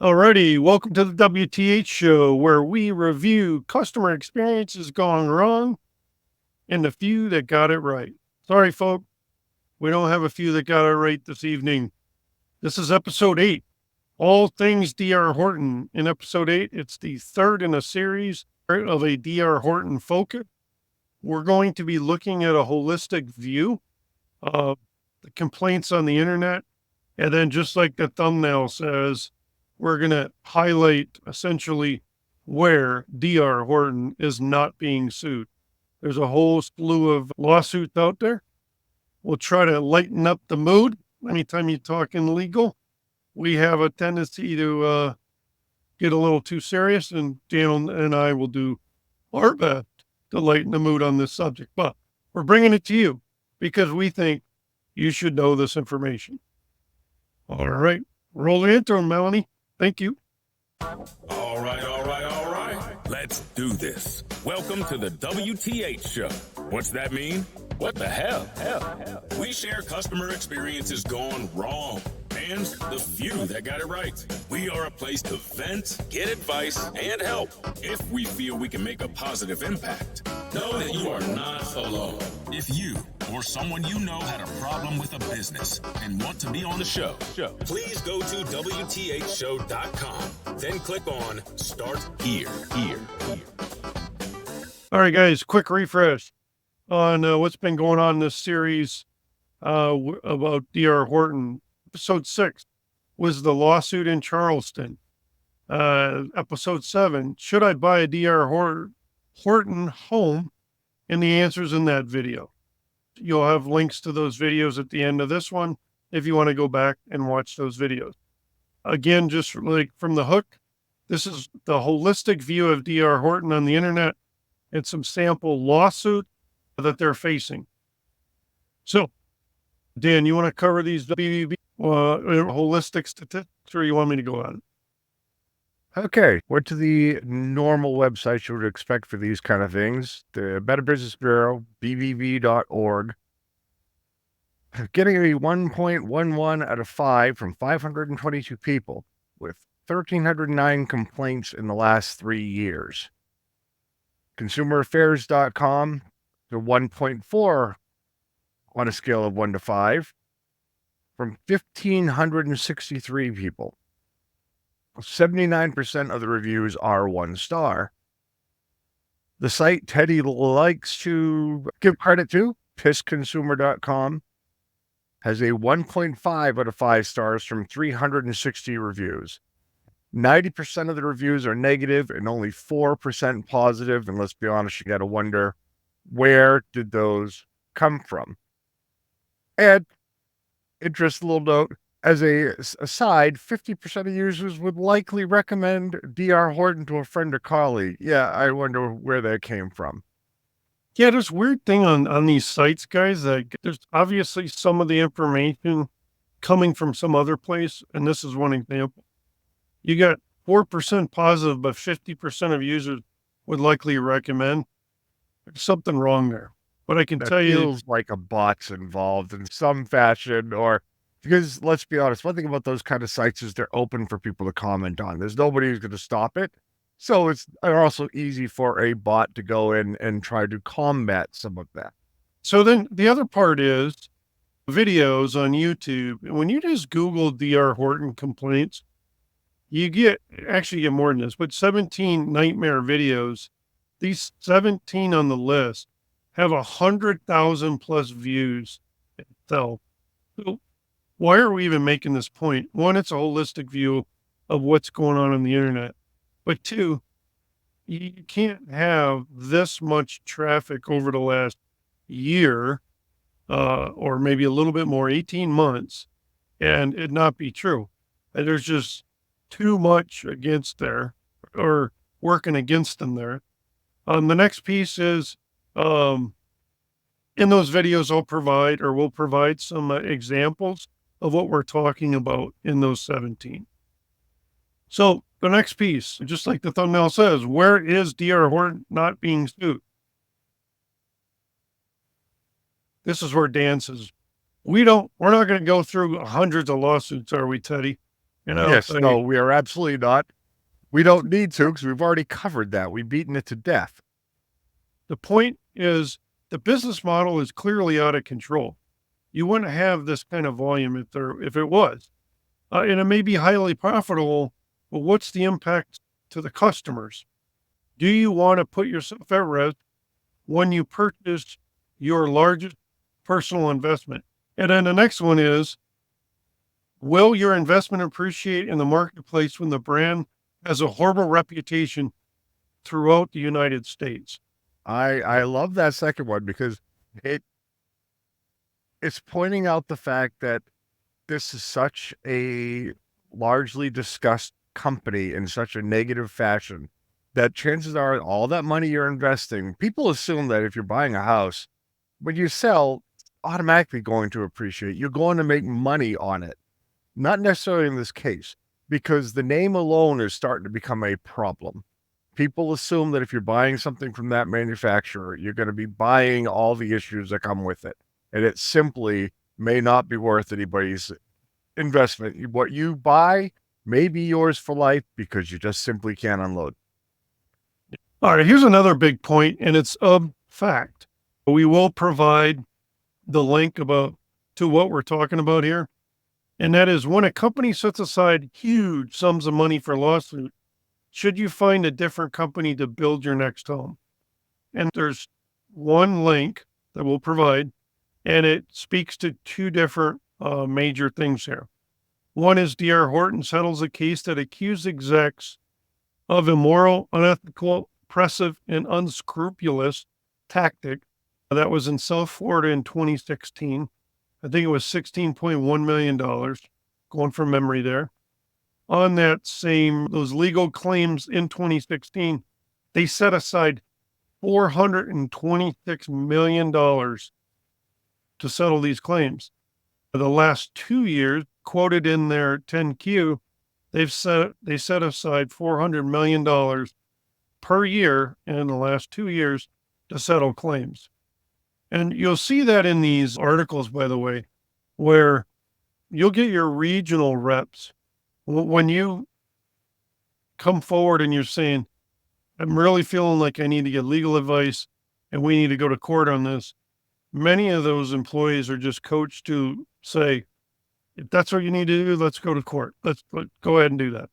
Alrighty, welcome to the WTH Show, where we review customer experiences gone wrong and the few that got it right. Sorry, folks, we don't have a few that got it right this evening. This is episode 8, all things DR Horton. In episode 8, it's the third in a series of a DR Horton focus. We're going to be looking at a holistic view of the complaints on the internet, and then just like the thumbnail says, we're going to highlight essentially where DR Horton is not being sued. There's a whole slew of lawsuits out there. We'll try to lighten up the mood. Anytime you talk in legal, we have a tendency to get a little too serious, and Dan and I will do our best to lighten the mood on this subject. But we're bringing it to you because we think you should know this information. All right, roll the intro, Melanie. Thank you. All right. Let's do this. Welcome to the WTH Show. What's that mean? What the hell? We share customer experiences gone wrong and the few that got it right. We are a place to vent, get advice, and help if we feel we can make a positive impact. Know that you are not alone. If you or someone you know had a problem with a business and want to be on the show, please go to WTHshow.com. Then click on Start Here. All right, guys, quick refresh on what's been going on in this series about DR Horton. Episode 6 was the lawsuit in Charleston. Episode 7, should I buy a DR Horton home? And the answer's in that video. You'll have links to those videos at the end of this one if you want to go back and watch those videos. Again, just like from the hook, this is the holistic view of DR Horton on the internet and some sample lawsuit that they're facing. So, Dan, you want to cover these holistic statistics, or you want me to go on it? Okay, went to the normal website you would expect for these kind of things. The Better Business Bureau, bbb.org. Getting a 1.11 out of 5 from 522 people with 1,309 complaints in the last 3 years. ConsumerAffairs.com, the 1.4 on a scale of 1 to 5 from 1,563 people. 79% of the reviews are 1 star. The site Teddy likes to give credit to, pissconsumer.com, has a 1.5 out of 5 stars from 360 reviews. 90% of the reviews are negative and only 4% positive. And let's be honest, you got to wonder, where did those come from? And interesting little note, as a aside, 50% of users would likely recommend DR Horton to a friend or colleague. Yeah, I wonder where that came from. Yeah, there's weird thing on these sites, guys, that there's obviously some of the information coming from some other place, and this is one example. You got 4% positive, but 50% of users would likely recommend. There's something wrong there. But I can tell you, feels like a bot's involved in some fashion, or because let's be honest, one thing about those kind of sites is they're open for people to comment on. There's nobody who's going to stop it. So it's also easy for a bot to go in and try to combat some of that. So then the other part is videos on YouTube. When you just Google DR Horton complaints, you get more than this, but 17 nightmare videos. These 17 on the list have 100,000 plus views itself. So why are we even making this point? One, it's a holistic view of what's going on the internet. But 2, you can't have this much traffic over the last year, or maybe a little bit more, 18 months, and it not be true. And there's just too much against there, or working against them there. The next piece is, in those videos we'll provide some examples of what we're talking about in those 17. So the next piece, just like the thumbnail says, where is DR Horton not being sued? This is where Dan says, we're not going to go through hundreds of lawsuits, are we, Teddy? Yes, no, we are absolutely not. We don't need to because we've already covered that. We've beaten it to death. The point is the business model is clearly out of control. You wouldn't have this kind of volume if it was. And it may be highly profitable, but what's the impact to the customers? Do you want to put yourself at risk when you purchase your largest personal investment? And then the next one is, will your investment appreciate in the marketplace when the brand has a horrible reputation throughout the United States? I love that second one because it's pointing out the fact that this is such a largely discussed company in such a negative fashion that chances are all that money you're investing, people assume that if you're buying a house, when you sell, it's automatically going to appreciate. You're going to make money on it. Not necessarily in this case, because the name alone is starting to become a problem. People assume that if you're buying something from that manufacturer, you're going to be buying all the issues that come with it. And it simply may not be worth anybody's investment. What you buy may be yours for life because you just simply can't unload. All right, here's another big point, and it's a fact. We will provide the link to what we're talking about here. And that is when a company sets aside huge sums of money for a lawsuit, should you find a different company to build your next home? And there's one link that we'll provide, and it speaks to two different major things here. One is D.R. Horton settles a case that accused execs of immoral, unethical, oppressive, and unscrupulous tactic. That was in South Florida in 2016. I think it was $16.1 million, going from memory there. On those legal claims in 2016, they set aside $426 million to settle these claims. For the last 2 years, quoted in their 10Q, they set aside $400 million per year in the last 2 years to settle claims. And you'll see that in these articles, by the way, where you'll get your regional reps. When you come forward and you're saying, I'm really feeling like I need to get legal advice and we need to go to court on this, many of those employees are just coached to say, if that's what you need to do, let's go to court. Let's go ahead and do that.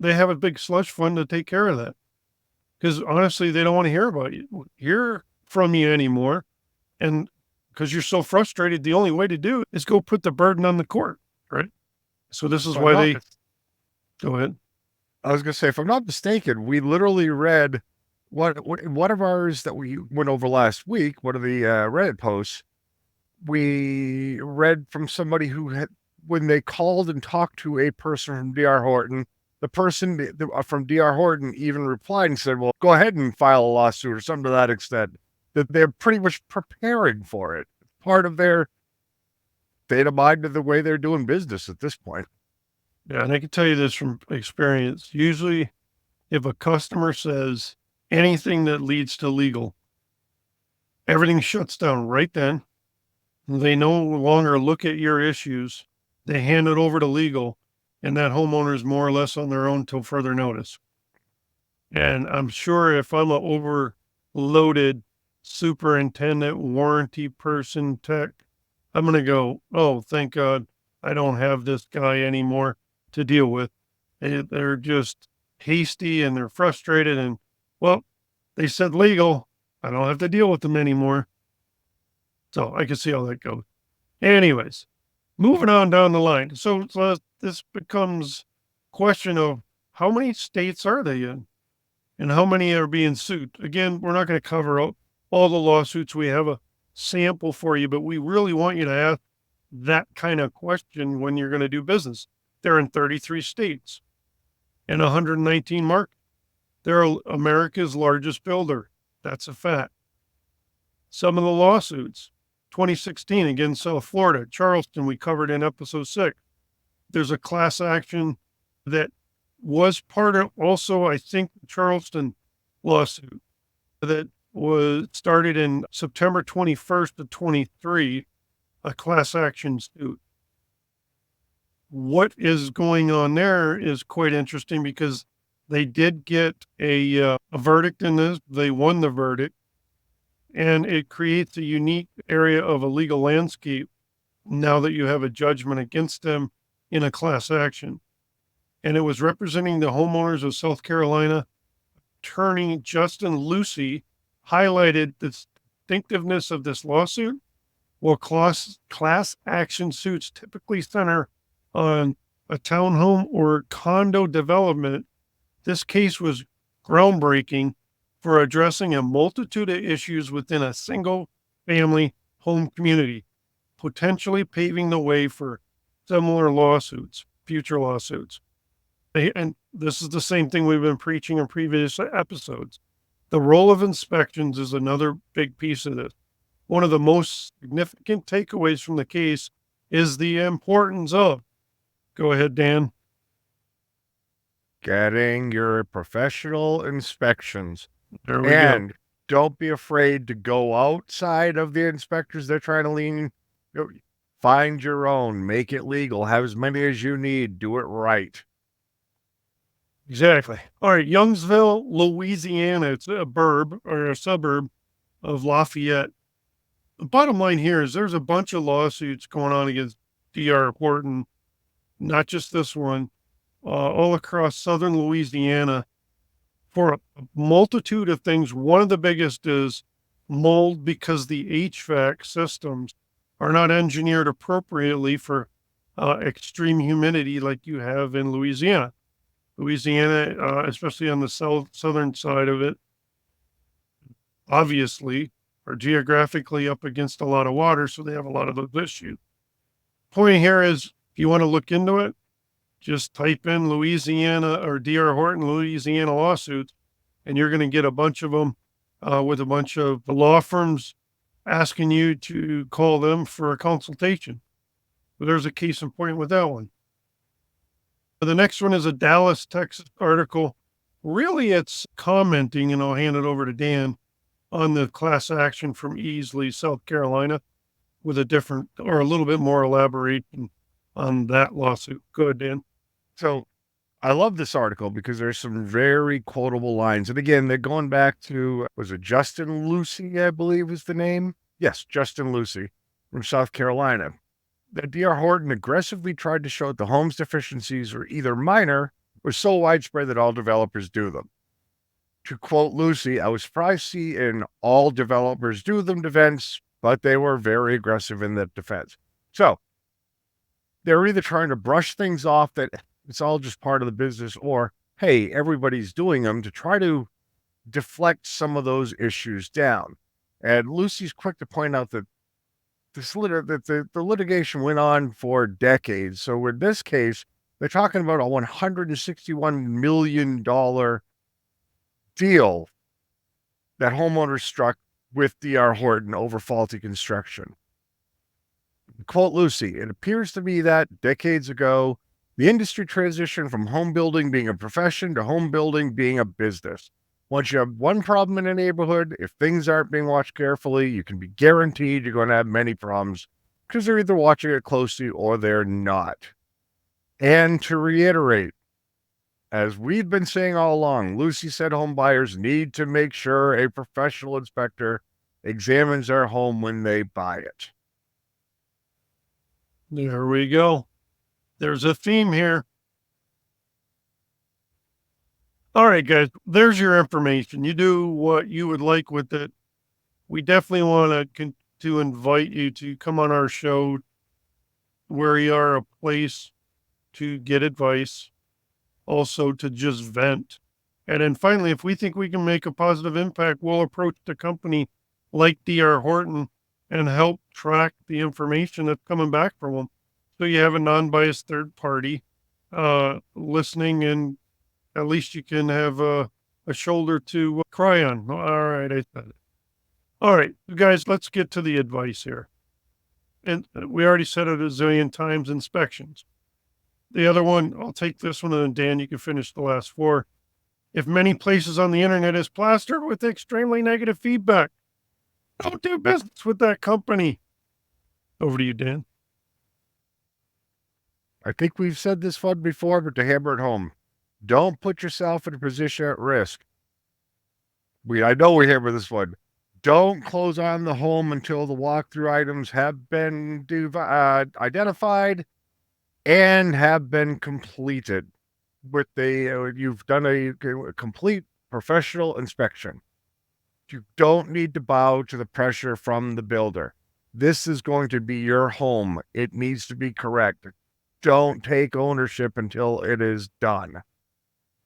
They have a big slush fund to take care of that. Because honestly, they don't want to hear from you anymore. And because you're so frustrated, the only way to do it is go put the burden on the court, right? So this is why go ahead. I was going to say, if I'm not mistaken, we literally read one of ours that we went over last week, one of the Reddit posts, we read from somebody who had, when they called and talked to a person from D.R. Horton, the person from D.R. Horton even replied and said, well, go ahead and file a lawsuit or something to that extent, that they're pretty much preparing for it. Part of their state of mind of the way they're doing business at this point. Yeah, and I can tell you this from experience. Usually, if a customer says anything that leads to legal, everything shuts down right then. They no longer look at your issues. They hand it over to legal, and that homeowner is more or less on their own till further notice. And I'm sure if I'm an overloaded superintendent, warranty person, tech, I'm going to go, oh, thank God I don't have this guy anymore to deal with. They're just hasty and they're frustrated. And, well, they said legal. I don't have to deal with them anymore. So I can see how that goes. Anyways, moving on down the line. So this becomes question of how many states are they in and how many are being sued? Again, we're not going to cover all the lawsuits. We have a sample for you, but we really want you to ask that kind of question when you're going to do business. They're in 33 states and 119 markets. They're America's largest builder. That's a fact. Some of the lawsuits, 2016 against South Florida, Charleston, we covered in episode 6. There's a class action that was part of also, I think, the Charleston lawsuit that was started in September 21st of 23, a class action suit. what is going on there is quite interesting because they did get a verdict in this. They won the verdict, and it creates a unique area of a legal landscape now that you have a judgment against them in a class action. And it was representing the homeowners of South Carolina. Attorney Justin Lucy highlighted the distinctiveness of this lawsuit. While class action suits typically center on a townhome or condo development, this case was groundbreaking for addressing a multitude of issues within a single family home community, potentially paving the way for similar lawsuits, future lawsuits. And this is the same thing we've been preaching in previous episodes. The role of inspections is another big piece of this. One of the most significant takeaways from the case is the importance of, go ahead, Dan. Getting your professional inspections. There we And go. don't be afraid to go outside of the inspectors they're trying to lean. Find your own, make it legal, have as many as you need, do it right. Exactly. All right, Youngsville, Louisiana. It's a burb or a suburb of Lafayette. The bottom line here is there's a bunch of lawsuits going on against D.R. Horton, not just this one, all across southern Louisiana for a multitude of things. One of the biggest is mold because the HVAC systems are not engineered appropriately for extreme humidity like you have in Louisiana. Louisiana, especially on the southern side of it, obviously are geographically up against a lot of water, so they have a lot of those issues. Point here is, if you want to look into it, just type in Louisiana or D.R. Horton Louisiana lawsuits, and you're going to get a bunch of them with a bunch of law firms asking you to call them for a consultation. But there's a case in point with that one. The next one is a Dallas, Texas article. Really, it's commenting, and I'll hand it over to Dan, on the class action from Easley, South Carolina, with a different or a little bit more elaboration on that lawsuit. Go ahead, Dan. So I love this article because there's some very quotable lines. And again, they're going back to, was it Justin Lucy, I believe was the name? Yes, Justin Lucy from South Carolina. That D.R. Horton aggressively tried to show that the home's deficiencies were either minor or so widespread that all developers do them. To quote Lucy, I was surprised to see in all developers do them defense, but they were very aggressive in that defense. So they're either trying to brush things off that it's all just part of the business, or, hey, everybody's doing them, to try to deflect some of those issues down. And Lucy's quick to point out that the litigation went on for decades. So in this case, they're talking about a $161 million deal that homeowners struck with D.R. Horton over faulty construction. Quote Lucy, it appears to me that decades ago, the industry transitioned from home building being a profession to home building being a business. Once you have one problem in a neighborhood, if things aren't being watched carefully, you can be guaranteed you're going to have many problems because they're either watching it closely or they're not. And to reiterate, as we've been saying all along, Lucy said home buyers need to make sure a professional inspector examines their home when they buy it. There we go. There's a theme here. All right, guys, there's your information. You do what you would like with it. We definitely want to invite you to come on our show where we are a place to get advice, also to just vent. And then finally, if we think we can make a positive impact, we'll approach the company like D.R. Horton and help track the information that's coming back from them. So you have a non-biased third party listening, and at least you can have a shoulder to cry on. All right, I said it. All right, guys, let's get to the advice here. And we already said it a zillion times, inspections. The other one, I'll take this one, and then Dan, you can finish the last four. If many places on the internet is plastered with extremely negative feedback, don't do business with that company. Over to you, Dan. I think we've said this one before, but to hammer it home, don't put yourself in a position at risk. I know we hammer this one. Don't close on the home until the walkthrough items have been identified and have been completed. You've done a complete professional inspection. You don't need to bow to the pressure from the builder. This is going to be your home. It needs to be correct. Don't take ownership until it is done.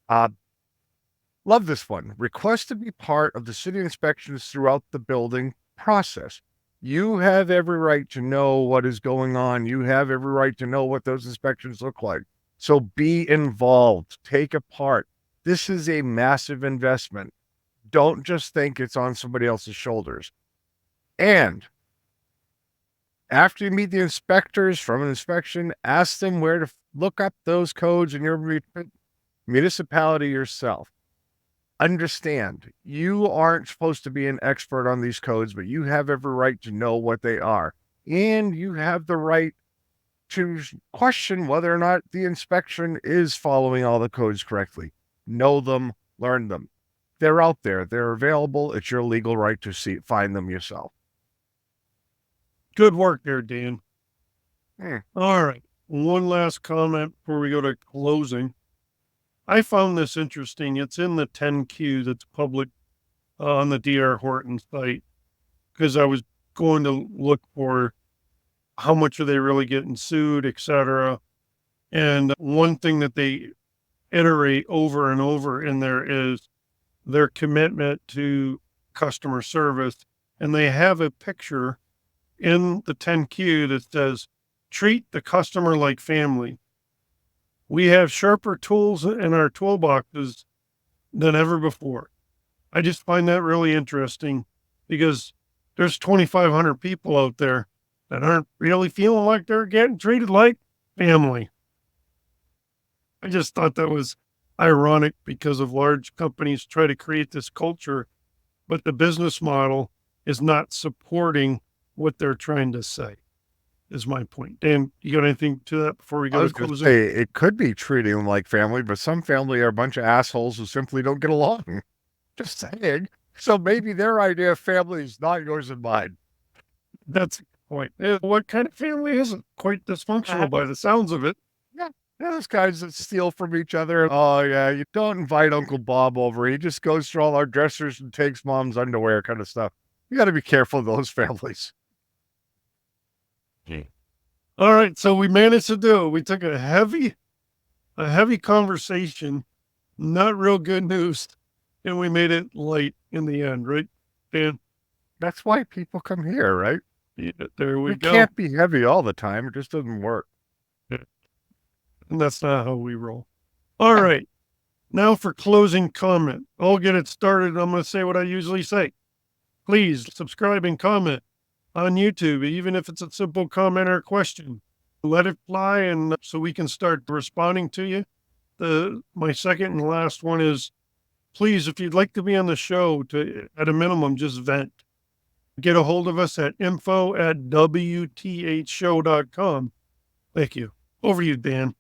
Love this one. Request to be part of the city inspections throughout the building process. You have every right to know what is going on. You have every right to know what those inspections look like. So be involved. Take a part. This is a massive investment. Don't just think it's on somebody else's shoulders. And after you meet the inspectors from an inspection, ask them where to look up those codes in your municipality yourself. Understand, you aren't supposed to be an expert on these codes, but you have every right to know what they are. And you have the right to question whether or not the inspection is following all the codes correctly. Know them, learn them. They're out there. They're available. It's your legal right to find them yourself. Good work there, Dan. Hmm. All right. One last comment before we go to closing. I found this interesting. It's in the 10Q that's public on the DR Horton site, because I was going to look for how much are they really getting sued, etc. And one thing that they iterate over and over in there is their commitment to customer service. And they have a picture in the 10Q that says, treat the customer like family. We have sharper tools in our toolboxes than ever before. I just find that really interesting, because there's 2,500 people out there that aren't really feeling like they're getting treated like family. I just thought that was ironic, because of large companies try to create this culture, but the business model is not supporting what they're trying to say, is my point. Dan, you got anything to that before we I go was to going to closing? say, it could be treating them like family, but some family are a bunch of assholes who simply don't get along. Just saying. So maybe their idea of family is not yours and mine. That's the point. What kind of family isn't? Quite dysfunctional by the sounds of it. Yeah, those guys that steal from each other. Oh, yeah, you don't invite Uncle Bob over. He just goes through all our dressers and takes mom's underwear kind of stuff. You got to be careful of those families. All right, so we managed to do it. We took a heavy conversation, not real good news, and we made it light in the end, right, Dan? That's why people come here, right? Yeah, there we go. Can't be heavy all the time. It just doesn't work. And that's not how we roll. All right, now for closing comment. I'll get it started. I'm going to say what I usually say. Please subscribe and comment on YouTube, even if it's a simple comment or question. Let it fly, and so we can start responding to you. My second and last one is, please, if you'd like to be on the show, at a minimum, just vent. Get a hold of us at info@WTHshow.com. Thank you. Over to you, Dan.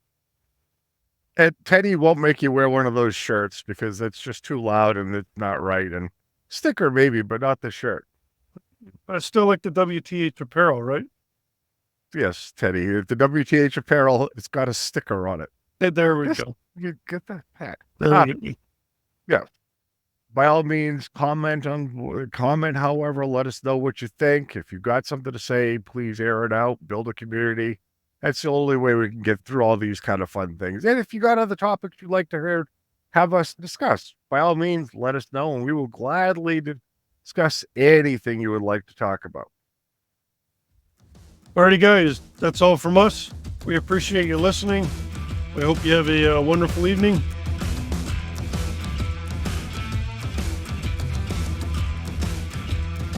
And Teddy won't make you wear one of those shirts because that's just too loud and it's not right. And sticker maybe, but not the shirt. I still like the WTH apparel, right? Yes, Teddy. The WTH apparel, it's got a sticker on it. There we go. You get that hat. Yeah. By all means, comment however, let us know what you think. If you've got something to say, please air it out, build a community. That's the only way we can get through all these kind of fun things. And if you got other topics you'd like to have us discuss, by all means, let us know, and we will gladly discuss anything you would like to talk about. Alrighty, guys, that's all from us. We appreciate you listening. We hope you have a wonderful evening.